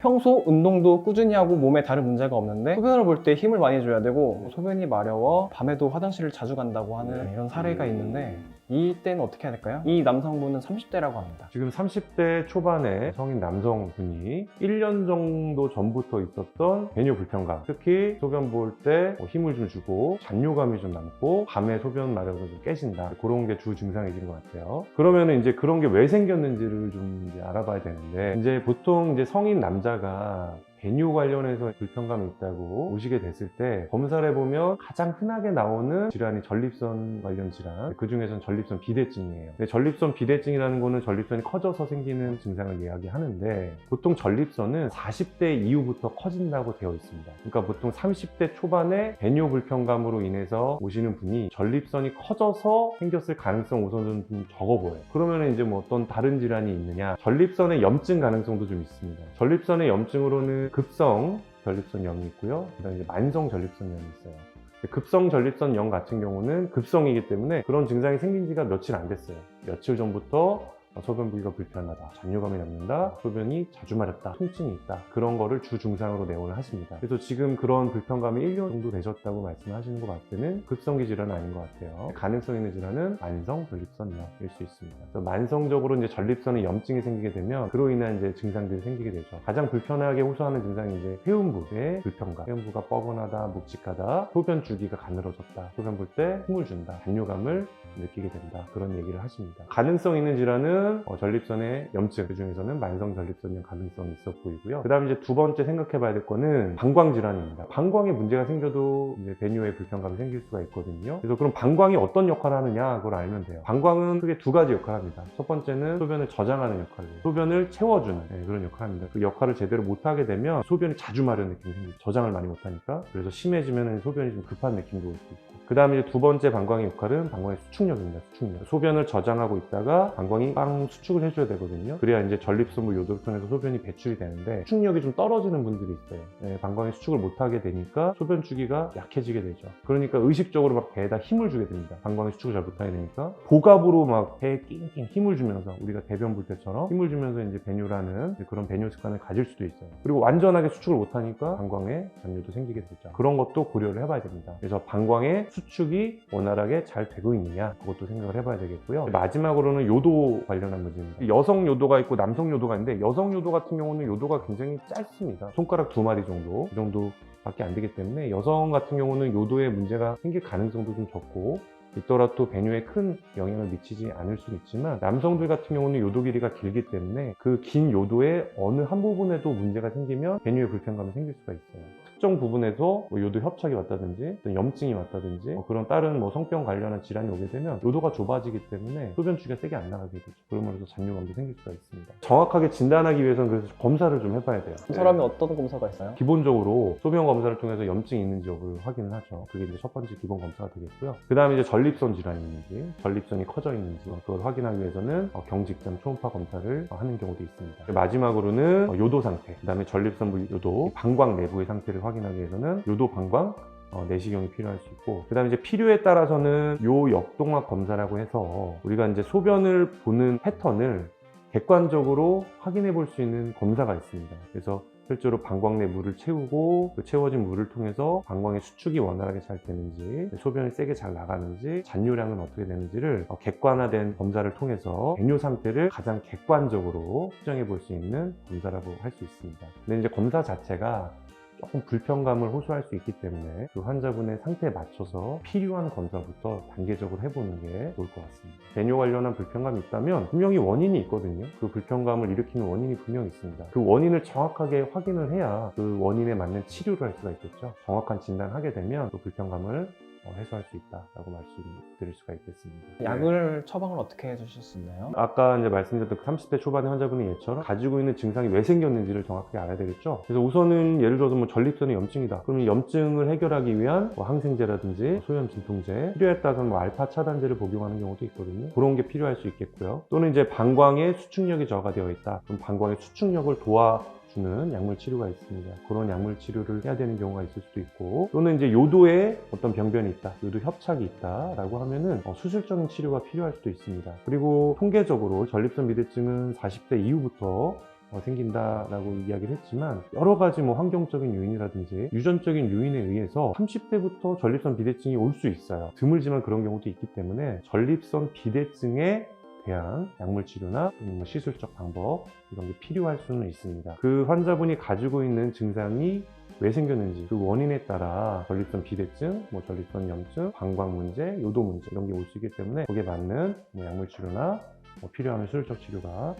평소 운동도 꾸준히 하고 몸에 다른 문제가 없는데 소변을 볼 때 힘을 많이 줘야 되고 소변이 마려워 밤에도 화장실을 자주 간다고 하는 이런 사례가 있는데 이때는 어떻게 해야 될까요? 이 남성분은 30대라고 합니다. 지금 30대 초반의 성인 남성분이 1년 정도 전부터 있었던 배뇨 불편감, 특히 소변 볼 때 힘을 좀 주고 잔뇨감이 좀 남고 밤에 소변 마려워서 좀 깨진다, 그런 게 주 증상이신 것 같아요. 그러면은 이제 그런 게 왜 생겼는지를 좀 이제 알아봐야 되는데, 이제 보통 이제 성인 남자가 배뇨 관련해서 불편감이 있다고 오시게 됐을 때 검사를 해보면 가장 흔하게 나오는 질환이 전립선 관련 질환, 그 중에서는 전립선 비대증이에요. 근데 전립선 비대증이라는 거는 전립선이 커져서 생기는 증상을 이야기하는데, 보통 전립선은 40대 이후부터 커진다고 되어 있습니다. 그러니까 보통 30대 초반에 배뇨 불편감으로 인해서 오시는 분이 전립선이 커져서 생겼을 가능성 우선은 좀 적어 보여요. 그러면 이제 뭐 어떤 다른 질환이 있느냐, 전립선의 염증 가능성도 좀 있습니다. 전립선의 염증으로는 급성 전립선염이 있고요, 그다음에 이제 만성 전립선염이 있어요. 급성 전립선염 같은 경우는 급성이기 때문에 그런 증상이 생긴 지가 며칠 안 됐어요. 며칠 전부터 소변 보기가 불편하다, 잔뇨감이 남는다, 소변이 자주 마렵다, 통증이 있다, 그런 거를 주 증상으로 내원을 하십니다. 그래서 지금 그런 불편감이 1년 정도 되셨다고 말씀하시는 것 같을 때는 급성기 질환은 아닌 것 같아요. 가능성 있는 질환은 만성 전립선염일 수 있습니다. 그래서 만성적으로 이제 전립선에 염증이 생기게 되면 그로 인한 이제 증상들이 생기게 되죠. 가장 불편하게 호소하는 증상이 이제 회음부의 불편감, 회음부가 뻐근하다, 묵직하다, 소변 주기가 가늘어졌다, 소변 볼 때 힘을 준다, 잔뇨감을 느끼게 된다, 그런 얘기를 하십니다. 가능성 있는 질환은 전립선의 염증, 그 중에서는 만성 전립선염 가능성이 있어 보이고요. 그 다음 이제 두 번째 생각해 봐야 될 거는 방광 질환입니다. 방광에 문제가 생겨도 이제 배뇨에 불편감이 생길 수가 있거든요. 그래서 그럼 방광이 어떤 역할을 하느냐, 그걸 알면 돼요. 방광은 크게 두 가지 역할을 합니다. 첫 번째는 소변을 저장하는 역할이에요. 소변을 채워주는 그런 역할을 합니다. 그 역할을 제대로 못하게 되면 소변이 자주 마려운 느낌이 생기죠. 저장을 많이 못하니까. 그래서 심해지면 소변이 좀 급한 느낌도 올 수 있고. 그 다음에 두 번째 방광의 역할은 방광의 수축력입니다. 수축력. 소변을 저장하고 있다가 방광이 빵 수축을 해줘야 되거든요. 그래야 이제 전립선부 요도를 통해서 소변이 배출이 되는데, 수축력이 좀 떨어지는 분들이 있어요. 방광의 수축을 못하게 되니까 소변 주기가 약해지게 되죠. 그러니까 의식적으로 막 배에다 힘을 주게 됩니다. 방광의 수축을 잘 못하게 되니까 복압으로 막 배에 낑낑 힘을 주면서, 우리가 대변 볼 때처럼 힘을 주면서 이제 배뇨라는 그런 배뇨 습관을 가질 수도 있어요. 그리고 완전하게 수축을 못하니까 방광에 잔뇨도 생기게 되죠. 그런 것도 고려를 해봐야 됩니다. 그래서 방광의 수축이 원활하게 잘 되고 있느냐, 그것도 생각을 해봐야 되겠고요. 마지막으로는 요도 관련한 문제입니다. 여성 요도가 있고 남성 요도가 있는데, 여성 요도 같은 경우는 요도가 굉장히 짧습니다. 손가락 2마디 정도, 그 정도 밖에 안 되기 때문에 여성 같은 경우는 요도에 문제가 생길 가능성도 좀 적고, 있더라도 배뇨에 큰 영향을 미치지 않을 수는 있지만, 남성들 같은 경우는 요도 길이가 길기 때문에 그 긴 요도의 어느 한 부분에도 문제가 생기면 배뇨에 불편감이 생길 수가 있어요. 특정 부분에서 요도 협착이 왔다든지 염증이 왔다든지 그런 다른 성병 관련한 질환이 오게 되면 요도가 좁아지기 때문에 소변 주기가 세게 안 나가게 되죠. 그러면서 잔뇨감도 생길 수가 있습니다. 정확하게 진단하기 위해서는 그래서 검사를 좀 해봐야 돼요. 사람이 어떤 검사가 있어요? 기본적으로 소변 검사를 통해서 염증이 있는지 여부를 확인을 하죠. 그게 이제 첫 번째 기본 검사가 되겠고요. 그 다음에 이제 전립선 질환이 있는지, 전립선이 커져 있는지, 그걸 확인하기 위해서는 경직점 초음파 검사를 하는 경우도 있습니다. 마지막으로는 요도 상태, 그 다음에 전립선부 요도, 방광 내부의 상태를 확인하기 위해서는 요도 방광 내시경이 필요할 수 있고, 그 다음에 이제 필요에 따라서는 요 역동학 검사라고 해서 우리가 이제 소변을 보는 패턴을 객관적으로 확인해 볼 수 있는 검사가 있습니다. 그래서 실제로 방광 내 물을 채우고, 그 채워진 물을 통해서 방광의 수축이 원활하게 잘 되는지, 소변이 세게 잘 나가는지, 잔뇨량은 어떻게 되는지를 객관화된 검사를 통해서 배뇨 상태를 가장 객관적으로 측정해 볼 수 있는 검사라고 할 수 있습니다. 근데 이제 검사 자체가 조금 불편감을 호소할 수 있기 때문에 그 환자분의 상태에 맞춰서 필요한 검사부터 단계적으로 해보는 게 좋을 것 같습니다. 배뇨 관련한 불편감이 있다면 분명히 원인이 있거든요. 그 불편감을 일으키는 원인이 분명히 있습니다. 그 원인을 정확하게 확인을 해야 그 원인에 맞는 치료를 할 수가 있겠죠. 정확한 진단을 하게 되면 그 불편감을 해소할 수 있다라고 말씀드릴 수가 있겠습니다. 약을 처방을 어떻게 해주실 수 있나요? 아까 이제 말씀드렸던 30대 초반의 환자분의 예처럼 가지고 있는 증상이 왜 생겼는지를 정확하게 알아야 되겠죠. 그래서 우선은 예를 들어서 전립선의 염증이다. 그러면 염증을 해결하기 위한 항생제라든지 소염 진통제, 필요에 따라서는 알파 차단제를 복용하는 경우도 있거든요. 그런 게 필요할 수 있겠고요. 또는 이제 방광의 수축력이 저하되어 있다. 그럼 방광의 수축력을 주는 약물 치료가 있습니다. 그런 약물 치료를 해야 되는 경우가 있을 수도 있고, 또는 이제 요도에 어떤 병변이 있다, 요도 협착이 있다라고 하면은 수술적인 치료가 필요할 수도 있습니다. 그리고 통계적으로 전립선 비대증은 40대 이후부터 생긴다라고 이야기를 했지만 여러 가지 뭐 환경적인 요인이라든지 유전적인 요인에 의해서 30대부터 전립선 비대증이 올 수 있어요. 드물지만 그런 경우도 있기 때문에 전립선 비대증에 대한 약물 치료나 또는 뭐 시술적 방법 이런 게 필요할 수는 있습니다. 그 환자분이 가지고 있는 증상이 왜 생겼는지 그 원인에 따라 전립선 비대증, 뭐 전립선 염증, 방광 문제, 요도 문제 이런 게 올 수 있기 때문에 거기에 맞는 뭐 약물 치료나 뭐 필요하면 수술적 치료가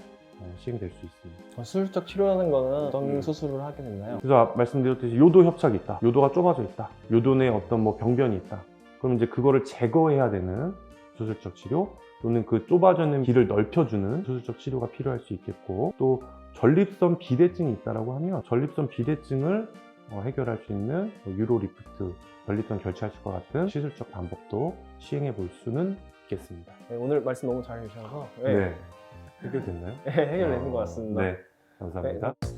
시행될 수 있습니다. 수술적 치료라는 거는 어떤 수술을 하게 되나요? 그래서 말씀드렸듯이 요도 협착이 있다, 요도가 좁아져 있다, 요도 내에 어떤 뭐 병변이 있다. 그럼 이제 그거를 제거해야 되는 수술적 치료 또는 그 좁아져 있는 길을 넓혀주는 수술적 치료가 필요할 수 있겠고 또 전립선 비대증이 있다라고 하면 전립선 비대증을 해결할 수 있는 유로 리프트, 전립선 결착과 같은 시술적 방법도 시행해 볼 수는 있겠습니다. 네, 오늘 말씀 너무 잘 해주셔서 네. 해결됐나요? 해결되는 것 같습니다. 네. 감사합니다. 네.